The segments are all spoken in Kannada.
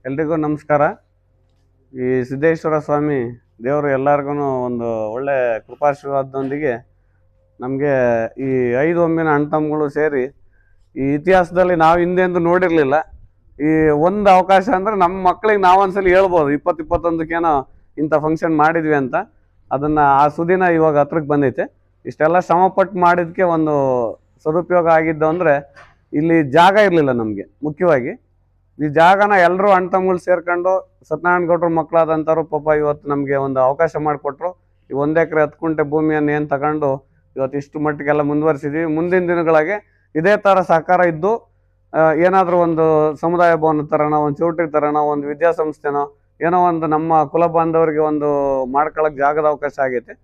ಎಲ್ರಿಗೂ ನಮಸ್ಕಾರ. ಈ ಸಿದ್ದೇಶ್ವರ ಸ್ವಾಮಿ ದೇವರು ಎಲ್ಲರಿಗೂ ಒಂದು ಒಳ್ಳೆ ಕೃಪಾಶೀರ್ವಾದದೊಂದಿಗೆ ನಮಗೆ ಈ 5 ಒಮ್ಮಿನ ಅಣ್ತಮ್ಮಗಳು ಸೇರಿ ಈ ಇತಿಹಾಸದಲ್ಲಿ ನಾವು ಹಿಂದೆಂದು ನೋಡಿರಲಿಲ್ಲ. ಈ ಒಂದು ಅವಕಾಶ ಅಂದರೆ ನಮ್ಮ ಮಕ್ಕಳಿಗೆ ನಾವೊಂದ್ಸಲಿ ಹೇಳ್ಬೋದು 20-21ಏನೋ ಇಂಥ ಫಂಕ್ಷನ್ ಮಾಡಿದ್ವಿ ಅಂತ. ಅದನ್ನು ಆ ಸುದಿನ ಇವಾಗ ಹತ್ರಕ್ಕೆ ಬಂದೈತೆ. ಇಷ್ಟೆಲ್ಲ ಶ್ರಮಪಟ್ಟು ಮಾಡಿದ್ದಕ್ಕೆ ಒಂದು ಸದುಪಯೋಗ ಆಗಿದ್ದು ಅಂದರೆ ಇಲ್ಲಿ ಜಾಗ ಇರಲಿಲ್ಲ ನಮಗೆ. ಮುಖ್ಯವಾಗಿ ಈ ಜಾಗನ ಎಲ್ಲರೂ ಅಣ್ತಮ್ಮಗಳು ಸೇರ್ಕೊಂಡು ಸತ್ಯನಾರಾಯಣ ಗೌಡ್ರ ಮಕ್ಕಳಾದಂಥವ್ರು ಪಾಪ ಇವತ್ತು ನಮಗೆ ಒಂದು ಅವಕಾಶ ಮಾಡಿಕೊಟ್ರು. ಈ 1 ಎಕರೆ 10 ಗುಂಟೆ ಭೂಮಿಯನ್ನು ಏನು ತಗೊಂಡು ಇವತ್ತು ಇಷ್ಟು ಮಟ್ಟಿಗೆಲ್ಲ ಮುಂದುವರಿಸಿದ್ದೀವಿ. ಮುಂದಿನ ದಿನಗಳಿಗೆ ಇದೇ ಥರ ಸಹಕಾರ ಇದ್ದು ಏನಾದರೂ ಒಂದು ಸಮುದಾಯ ಭವನ ಥರನೋ, ಒಂದು ಚೌಟ್ರಿ ಥರನೋ, ಒಂದು ವಿದ್ಯಾಸಂಸ್ಥೆನೋ ಏನೋ ಒಂದು ನಮ್ಮ ಕುಲ ಬಾಂಧವರಿಗೆ ಒಂದು ಮಾಡ್ಕೊಳ್ಳೋಕೆ ಜಾಗದ ಅವಕಾಶ ಆಗೈತೆ.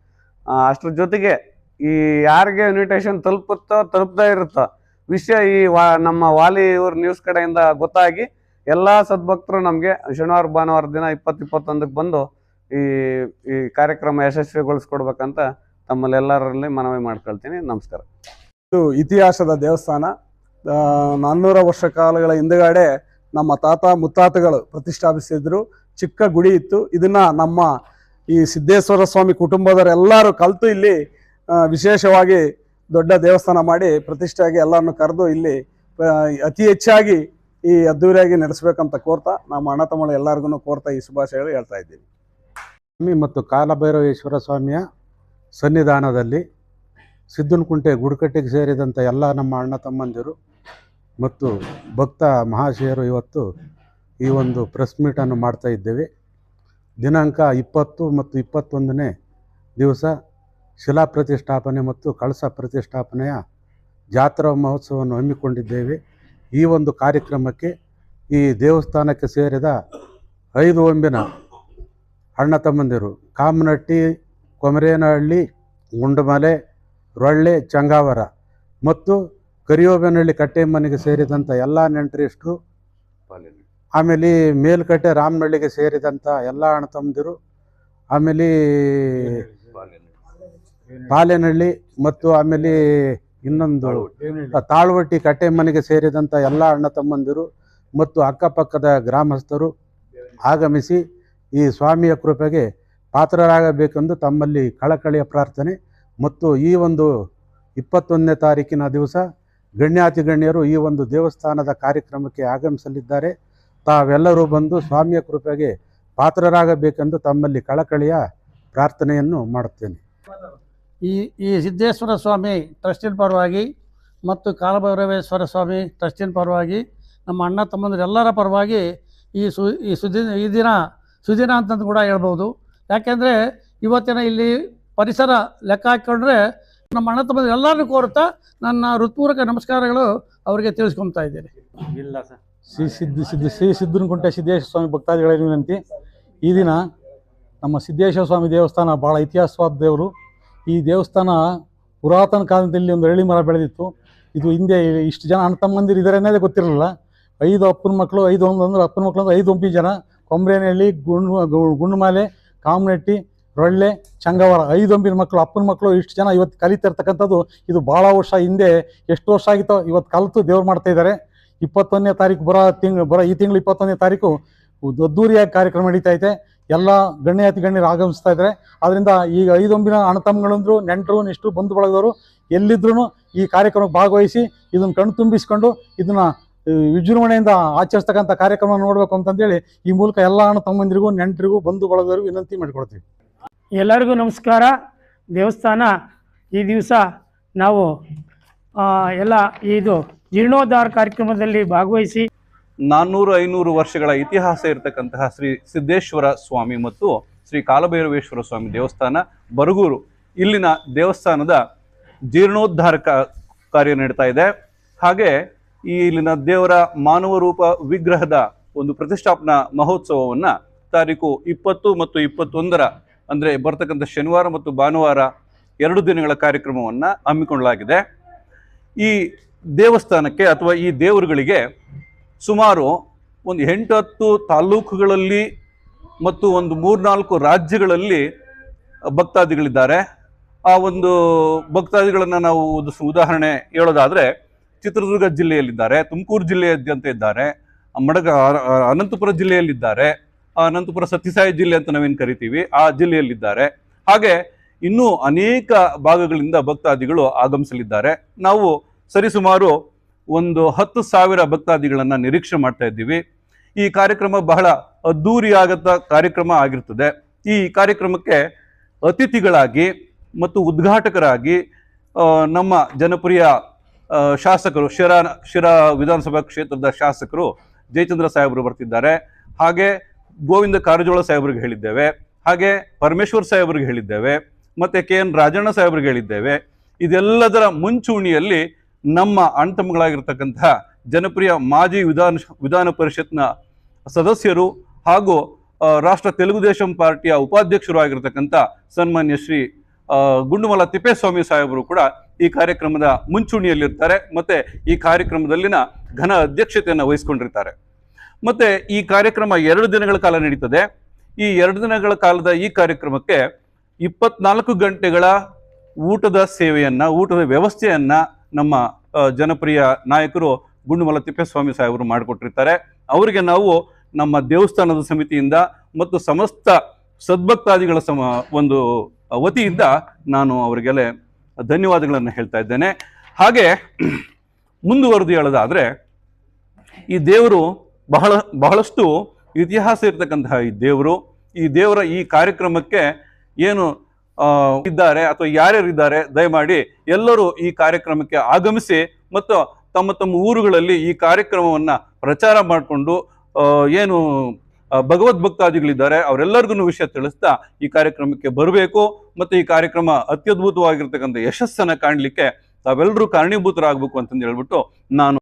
ಅಷ್ಟ್ರ ಜೊತೆಗೆ ಈ ಯಾರಿಗೆ ಇನ್ವಿಟೇಷನ್ ತಲುಪದೇ ಇರುತ್ತೋ ವಿಷಯ ಈ ನಮ್ಮ ವಾಲಿ ಇವ್ರ ನ್ಯೂಸ್ ಕಡೆಯಿಂದ ಗೊತ್ತಾಗಿ ಎಲ್ಲ ಸದ್ಭಕ್ತರು ನಮಗೆ ಶನಿವಾರ ಭಾನುವಾರ ದಿನ 20-21ಕ್ಕೆ ಬಂದು ಈ ಕಾರ್ಯಕ್ರಮ ಯಶಸ್ವಿಗೊಳಿಸ್ಕೊಡ್ಬೇಕಂತ ತಮ್ಮಲ್ಲಿ ಎಲ್ಲರಲ್ಲಿ ಮನವಿ ಮಾಡ್ಕೊಳ್ತೀನಿ. ನಮಸ್ಕಾರ. ಇದು ಇತಿಹಾಸದ ದೇವಸ್ಥಾನ. 400 ವರ್ಷ ಕಾಲಗಳ ಹಿಂದೆಗಡೆ ನಮ್ಮ ತಾತ ಮುತ್ತಾತಗಳು ಪ್ರತಿಷ್ಠಾಪಿಸಿದ್ರು. ಚಿಕ್ಕ ಗುಡಿ ಇತ್ತು. ಇದನ್ನ ನಮ್ಮ ಈ ಸಿದ್ದೇಶ್ವರ ಸ್ವಾಮಿ ಕುಟುಂಬದವರೆಲ್ಲರೂ ಕಲಿತು ಇಲ್ಲಿ ವಿಶೇಷವಾಗಿ ದೊಡ್ಡ ದೇವಸ್ಥಾನ ಮಾಡಿ ಪ್ರತಿಷ್ಠೆಯಾಗಿ ಎಲ್ಲರನ್ನು ಕರೆದು ಇಲ್ಲಿ ಅತಿ ಹೆಚ್ಚಾಗಿ ಈ ಅದ್ದೂರಿಯಾಗಿ ನಡೆಸಬೇಕಂತ ಕೋರ್ತಾ ನಮ್ಮ ಅಣ್ಣ ತಮ್ಮಗಳು ಎಲ್ಲರಿಗೂ ಕೋರ್ತಾ ಈ ಶುಭಾಶಯಗಳು ಹೇಳ್ತಾ ಇದ್ದೀವಿ. ಸ್ವಾಮಿ ಮತ್ತು ಕಾಲಭೈರವೇಶ್ವರ ಸ್ವಾಮಿಯ ಸನ್ನಿಧಾನದಲ್ಲಿ ಸಿದ್ದನಕುಂಟೆ ಗುಡ್ಕಟ್ಟಿಗೆ ಸೇರಿದಂಥ ಎಲ್ಲ ನಮ್ಮ ಅಣ್ಣ ತಮ್ಮಂದಿರು ಮತ್ತು ಭಕ್ತ ಮಹಾಶಯರು ಇವತ್ತು ಈ ಒಂದು ಪ್ರೆಸ್ ಮೀಟನ್ನು ಮಾಡ್ತಾ ಇದ್ದೇವೆ. ದಿನಾಂಕ 20 ಮತ್ತು 21ನೇ ದಿವಸ ಶಿಲಾ ಪ್ರತಿಷ್ಠಾಪನೆ ಮತ್ತು ಕಳಸ ಪ್ರತಿಷ್ಠಾಪನೆಯ ಜಾತ್ರಾ ಮಹೋತ್ಸವವನ್ನು ಹಮ್ಮಿಕೊಂಡಿದ್ದೇವೆ. ಈ ಒಂದು ಕಾರ್ಯಕ್ರಮಕ್ಕೆ ಈ ದೇವಸ್ಥಾನಕ್ಕೆ ಸೇರಿದ 5 ಒಂಬಿನ ಅಣ್ಣ ತಮ್ಮಂದಿರು ಕಾಮನಟ್ಟಿ, ಕೊಮರೇನಹಳ್ಳಿ, ಗುಂಡುಮಲೆ, ರೊಳ್ಳೆ, ಚಂಗಾವರ ಮತ್ತು ಕರಿಯೋಬನಹಳ್ಳಿ ಕಟ್ಟೆಮ್ಮನಿಗೆ ಸೇರಿದಂಥ ಎಲ್ಲ ನೆಂಟರಿಷ್ಟರು, ಆಮೇಲೆ ಮೇಲ್ಕಟ್ಟೆ ರಾಮನಹಳ್ಳಿಗೆ ಸೇರಿದಂಥ ಎಲ್ಲ ಅಣ್ಣ ತಮ್ಮಂದಿರು, ಆಮೇಲೆ ಪಾಲೇನಹಳ್ಳಿ ಮತ್ತು ಆಮೇಲೆ ಇನ್ನೊಂದು ತಾಳ್ವಟ್ಟಿ ಕಟ್ಟೆಮ್ಮನಿಗೆ ಸೇರಿದಂಥ ಎಲ್ಲ ಅಣ್ಣ ತಮ್ಮಂದಿರು ಮತ್ತು ಅಕ್ಕಪಕ್ಕದ ಗ್ರಾಮಸ್ಥರು ಆಗಮಿಸಿ ಈ ಸ್ವಾಮಿಯ ಕೃಪೆಗೆ ಪಾತ್ರರಾಗಬೇಕೆಂದು ತಮ್ಮಲ್ಲಿ ಕಳಕಳಿಯ ಪ್ರಾರ್ಥನೆ. ಮತ್ತು ಈ ಒಂದು 21ನೇ ತಾರೀಕಿನ ದಿವಸ ಗಣ್ಯಾತಿ ಗಣ್ಯರು ಈ ಒಂದು ದೇವಸ್ಥಾನದ ಕಾರ್ಯಕ್ರಮಕ್ಕೆ ಆಗಮಿಸಲಿದ್ದಾರೆ. ತಾವೆಲ್ಲರೂ ಬಂದು ಸ್ವಾಮಿಯ ಕೃಪೆಗೆ ಪಾತ್ರರಾಗಬೇಕೆಂದು ತಮ್ಮಲ್ಲಿ ಕಳಕಳಿಯ ಪ್ರಾರ್ಥನೆಯನ್ನು ಮಾಡುತ್ತೇನೆ. ಈ ಸಿದ್ದೇಶ್ವರ ಸ್ವಾಮಿ ಟ್ರಸ್ಟಿನ ಪರವಾಗಿ ಮತ್ತು ಕಾಲಭೈರವೇಶ್ವರ ಸ್ವಾಮಿ ಟ್ರಸ್ಟಿನ ಪರವಾಗಿ ನಮ್ಮ ಅಣ್ಣ ತಮ್ಮಂದಿರೆಲ್ಲರ ಪರವಾಗಿ ಈ ದಿನ ಸುದಿನ ಅಂತಂದು ಕೂಡ ಹೇಳ್ಬೋದು. ಯಾಕೆಂದರೆ ಇವತ್ತಿನ ಇಲ್ಲಿ ಪರಿಸರ ಲೆಕ್ಕ ಹಾಕ್ಕೊಂಡ್ರೆ ನಮ್ಮ ಅಣ್ಣ ತಮ್ಮಂದಿರು ಎಲ್ಲರನ್ನೂ ಕೋರುತ್ತಾ ನನ್ನ ಹೃತ್ಪೂರ್ವಕ ನಮಸ್ಕಾರಗಳು ಅವರಿಗೆ ತಿಳಿಸ್ಕೊಳ್ತಾ ಇದ್ದೇನೆ. ಇಲ್ಲ ಸರ್, ಶ್ರೀ ಸಿದ್ದನಕುಂಟೆ ಸಿದ್ದೇಶ್ವರ ಸ್ವಾಮಿ ಭಕ್ತಾದಿಗಳಿಗೆ ವಿನಂತಿ. ಈ ದಿನ ನಮ್ಮ ಸಿದ್ದೇಶ್ವರ ಸ್ವಾಮಿ ದೇವಸ್ಥಾನ ಭಾಳ ಇತಿಹಾಸವಾದ ದೇವರು. ಈ ದೇವಸ್ಥಾನ ಪುರಾತನ ಕಾಲದಲ್ಲಿ ಒಂದು ಅರಳಿ ಮರ ಬೆಳೆದಿತ್ತು. ಇದು ಹಿಂದೆ ಇಷ್ಟು ಜನ ಅಣ್ಣ ತಮ್ಮಂದಿರು ಇದ್ದಾರೆ ಅನ್ನೋದೇ ಗೊತ್ತಿರಲಿಲ್ಲ. 5 ಅಪ್ಪನ ಮಕ್ಕಳು, 5 ಅಂದ್ರೆ ಅಪ್ಪನ ಮಕ್ಕಳು ಅಂದ್ರೆ 5 ಒಂಬಿ ಜನ. ಕೊಮ್ರೇನಹಳ್ಳಿ, ಗುಂಡುಮಾಲೆ, ಕಾಮನಟ್ಟಿ, ರೊಳ್ಳೆ, ಚಂಗವರ 5 ಒಂಬಿನ ಮಕ್ಕಳು, ಅಪ್ಪನ ಮಕ್ಕಳು ಇಷ್ಟು ಜನ ಇವತ್ತು ಕಲಿತಿರ್ತಕ್ಕಂಥದ್ದು. ಇದು ಭಾಳ ವರ್ಷ ಹಿಂದೆ ಎಷ್ಟು ವರ್ಷ ಆಗಿತ್ತೋ ಇವತ್ತು ಕಲಿತು ದೇವ್ರು ಮಾಡ್ತಾ ಇದ್ದಾರೆ. 21ನೇ ತಾರೀಕು ಈ ತಿಂಗಳು 21ನೇ ತಾರೀಕು ಅದ್ದೂರಿಯಾಗಿ ಕಾರ್ಯಕ್ರಮ ನಡೀತಾ ಇದೆ. ಎಲ್ಲ ಗಣ್ಯಾತಿ ಗಣ್ಯರು ಆಗಮಿಸ್ತಾ ಇದ್ದಾರೆ. ಆದ್ದರಿಂದ ಈಗ 5 ಒಂಬಿನ ಅಣ್ಣತಮ್ಮಗಳಂದ್ರು, ನೆಂಟರು, ನಿಷ್ಠರು, ಬಂಧು ಬಳಗದವರು ಎಲ್ಲಿದ್ರೂ ಈ ಕಾರ್ಯಕ್ರಮಕ್ಕೆ ಭಾಗವಹಿಸಿ ಇದನ್ನು ಕಣ್ಣು ತುಂಬಿಸ್ಕೊಂಡು ಇದನ್ನು ವಿಜೃಂಭಣೆಯಿಂದ ಆಚರಿಸ್ತಕ್ಕಂಥ ಕಾರ್ಯಕ್ರಮ ನೋಡಬೇಕು ಅಂತಂದೇಳಿ ಈ ಮೂಲಕ ಎಲ್ಲ ಅಣ್ಣ ತಮ್ಮಂದಿರಿಗೂ, ನೆಂಟರಿಗೂ, ಬಂಧು ಬಳಗದವರಿಗೂ ವಿನಂತಿ ಮಾಡಿಕೊಡ್ತೀವಿ. ಎಲ್ಲರಿಗೂ ನಮಸ್ಕಾರ. ದೇವಸ್ಥಾನ ಈ ದಿವಸ ನಾವು ಎಲ್ಲ ಇದು ಜೀರ್ಣೋದ್ಧಾರ ಕಾರ್ಯಕ್ರಮದಲ್ಲಿ ಭಾಗವಹಿಸಿ 400-500 ವರ್ಷಗಳ ಇತಿಹಾಸ ಇರತಕ್ಕಂತಹ ಶ್ರೀ ಸಿದ್ದೇಶ್ವರ ಸ್ವಾಮಿ ಮತ್ತು ಶ್ರೀ ಕಾಲಭೈರವೇಶ್ವರ ಸ್ವಾಮಿ ದೇವಸ್ಥಾನ ಬರಗೂರು, ಇಲ್ಲಿನ ದೇವಸ್ಥಾನದ ಜೀರ್ಣೋದ್ಧಾರ ಕಾರ್ಯ ನಡೀತಾ ಇದೆ. ಹಾಗೆ ಇಲ್ಲಿನ ದೇವರ ಮಾನವ ರೂಪ ವಿಗ್ರಹದ ಒಂದು ಪ್ರತಿಷ್ಠಾಪನಾ ಮಹೋತ್ಸವವನ್ನು ತಾರೀಕು 20 ಮತ್ತು 21 ಅಂದರೆ ಬರ್ತಕ್ಕಂಥ ಶನಿವಾರ ಮತ್ತು ಭಾನುವಾರ 2 ದಿನಗಳ ಕಾರ್ಯಕ್ರಮವನ್ನು ಹಮ್ಮಿಕೊಳ್ಳಲಾಗಿದೆ. ಈ ದೇವಸ್ಥಾನಕ್ಕೆ ಅಥವಾ ಈ ದೇವರುಗಳಿಗೆ ಸುಮಾರು ಒಂದು 8-10 ತಾಲೂಕುಗಳಲ್ಲಿ ಮತ್ತು ಒಂದು 3-4 ರಾಜ್ಯಗಳಲ್ಲಿ ಭಕ್ತಾದಿಗಳಿದ್ದಾರೆ. ಆ ಒಂದು ಭಕ್ತಾದಿಗಳನ್ನು ನಾವು ಉದಾಹರಣೆ ಹೇಳೋದಾದರೆ ಚಿತ್ರದುರ್ಗ ಜಿಲ್ಲೆಯಲ್ಲಿದ್ದಾರೆ, ತುಮಕೂರು ಜಿಲ್ಲೆಯಾದ್ಯಂತ ಇದ್ದಾರೆ, ಅನಂತಪುರ ಜಿಲ್ಲೆಯಲ್ಲಿದ್ದಾರೆ. ಅನಂತಪುರ ಸತ್ಯಸಾಯಿ ಜಿಲ್ಲೆ ಅಂತ ನಾವೇನು ಕರಿತೀವಿ ಆ ಜಿಲ್ಲೆಯಲ್ಲಿದ್ದಾರೆ. ಹಾಗೆ ಇನ್ನೂ ಅನೇಕ ಭಾಗಗಳಿಂದ ಭಕ್ತಾದಿಗಳು ಆಗಮಿಸಲಿದ್ದಾರೆ. ನಾವು ಸರಿಸುಮಾರು ಒಂದು 10,000 ಭಕ್ತಾದಿಗಳನ್ನು ನಿರೀಕ್ಷೆ ಮಾಡ್ತಾ ಇದ್ದೀವಿ. ಈ ಕಾರ್ಯಕ್ರಮ ಬಹಳ ಅದ್ಧೂರಿಯಾಗತ್ತ ಕಾರ್ಯಕ್ರಮ ಆಗಿರ್ತದೆ. ಈ ಕಾರ್ಯಕ್ರಮಕ್ಕೆ ಅತಿಥಿಗಳಾಗಿ ಮತ್ತು ಉದ್ಘಾಟಕರಾಗಿ ನಮ್ಮ ಜನಪ್ರಿಯ ಶಾಸಕರು ಶಿರಾ ವಿಧಾನಸಭಾ ಕ್ಷೇತ್ರದ ಶಾಸಕರು ಜಯಚಂದ್ರ ಸಾಹೇಬರು ಬರ್ತಿದ್ದಾರೆ. ಹಾಗೆ ಗೋವಿಂದ ಕಾರಜೋಳ ಸಾಹೇಬ್ರಿಗೆ ಹೇಳಿದ್ದೇವೆ, ಹಾಗೆ ಪರಮೇಶ್ವರ್ ಸಾಹೇಬ್ರಿಗೆ ಹೇಳಿದ್ದೇವೆ, ಮತ್ತೆ KN ರಾಜಣ್ಣ ಸಾಹೇಬ್ರಿಗೆ ಹೇಳಿದ್ದೇವೆ. ಇದೆಲ್ಲದರ ಮುಂಚೂಣಿಯಲ್ಲಿ ನಮ್ಮ ಅಣ್ತಮ್ಮಗಳಾಗಿರ್ತಕ್ಕಂತಹ ಜನಪ್ರಿಯ ಮಾಜಿ ವಿಧಾನ ಪರಿಷತ್ನ ಸದಸ್ಯರು ಹಾಗೂ ರಾಷ್ಟ್ರ ತೆಲುಗುದೇಶಂ ಪಾರ್ಟಿಯ ಉಪಾಧ್ಯಕ್ಷರು ಆಗಿರ್ತಕ್ಕಂಥ ಸನ್ಮಾನ್ಯ ಶ್ರೀ ಗುಂಡುಮಲ ತಿಪ್ಪೇಸ್ವಾಮಿ ಸಾಹೇಬರು ಕೂಡ ಈ ಕಾರ್ಯಕ್ರಮದ ಮುಂಚೂಣಿಯಲ್ಲಿರ್ತಾರೆ. ಮತ್ತೆ ಈ ಕಾರ್ಯಕ್ರಮದಲ್ಲಿನ ಘನ ಅಧ್ಯಕ್ಷತೆಯನ್ನು ವಹಿಸ್ಕೊಂಡಿರ್ತಾರೆ. ಮತ್ತೆ ಈ ಕಾರ್ಯಕ್ರಮ 2 ದಿನಗಳ ಕಾಲ ನಡೀತದೆ. ಈ 2 ದಿನಗಳ ಕಾಲದ ಈ ಕಾರ್ಯಕ್ರಮಕ್ಕೆ 24 ಗಂಟೆಗಳ ಊಟದ ಸೇವೆಯನ್ನ, ಊಟದ ವ್ಯವಸ್ಥೆಯನ್ನ ನಮ್ಮ ಜನಪ್ರಿಯ ನಾಯಕರು ಗುಂಡುಮಲ ತಿಪ್ಪೇಸ್ವಾಮಿ ಸಾಹೇಬರು ಮಾಡಿಕೊಟ್ಟಿರ್ತಾರೆ. ಅವರಿಗೆ ನಾವು ನಮ್ಮ ದೇವಸ್ಥಾನದ ಸಮಿತಿಯಿಂದ ಮತ್ತು ಸಮಸ್ತ ಸದ್ಭಕ್ತಾದಿಗಳ ಒಂದು ವತಿಯಿಂದ ನಾನು ಅವರಿಗೆಲ್ಲ ಧನ್ಯವಾದಗಳನ್ನು ಹೇಳ್ತಾ ಇದ್ದೇನೆ. ಹಾಗೆ ಮುಂದುವರೆದು ಹೇಳೋದಾದ್ರೆ, ಈ ದೇವರು ಬಹಳಷ್ಟು ಇತಿಹಾಸ ಇರ್ತಕ್ಕಂತಹ ಈ ದೇವರ ಈ ಕಾರ್ಯಕ್ರಮಕ್ಕೆ ಏನು ಇದ್ದಾರೆ ಅಥವಾ ಯಾರ್ಯಾರಿದ್ದಾರೆ ದಯಮಾಡಿ ಎಲ್ಲರೂ ಈ ಕಾರ್ಯಕ್ರಮಕ್ಕೆ ಆಗಮಿಸಿ ಮತ್ತು ತಮ್ಮ ತಮ್ಮ ಊರುಗಳಲ್ಲಿ ಈ ಕಾರ್ಯಕ್ರಮವನ್ನು ಪ್ರಚಾರ ಮಾಡಿಕೊಂಡು ಏನು ಭಗವದ್ ಭಕ್ತಾದಿಗಳಿದ್ದಾರೆ ಅವರೆಲ್ಲರಿಗೂ ವಿಷಯ ತಿಳಿಸ್ತಾ ಈ ಕಾರ್ಯಕ್ರಮಕ್ಕೆ ಬರಬೇಕು. ಮತ್ತು ಈ ಕಾರ್ಯಕ್ರಮ ಅತ್ಯದ್ಭುತವಾಗಿರ್ತಕ್ಕಂಥ ಯಶಸ್ಸನ್ನು ಕಾಣಲಿಕ್ಕೆ ತಾವೆಲ್ಲರೂ ಕಾರಣೀಭೂತರಾಗಬೇಕು ಅಂತಂದು ಹೇಳ್ಬಿಟ್ಟು ನಾನು